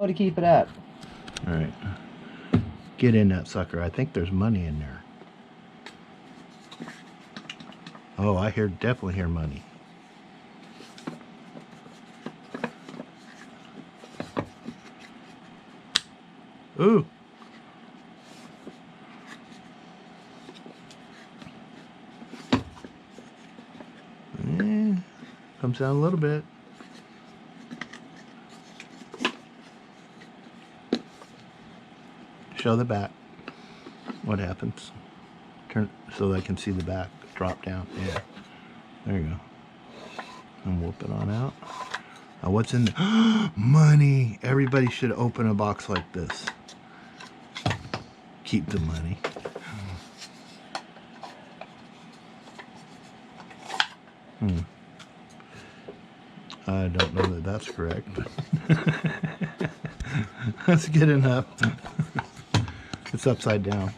to keep it up. All right. Get in that sucker. I think there's money in there. Oh, I definitely hear money. Ooh. Comes down a little bit. Show the back. What happens? Turn so I can see the back drop down. Yeah. There you go. And whoop it on out. Now what's in there? Money! Everybody should open a box like this. Keep the money. I don't know that that's correct, but that's good enough. It's upside down.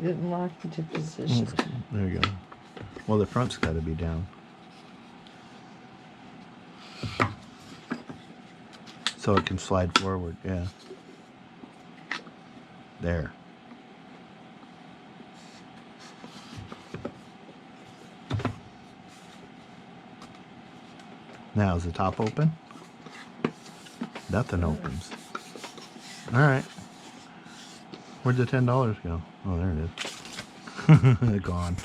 Didn't lock into position. There you go. Well, the front's got to be down. So it can slide forward, yeah. There. Now, is the top open? Nothing opens. All right. Where'd the $10 go? Oh, there it is. Gone.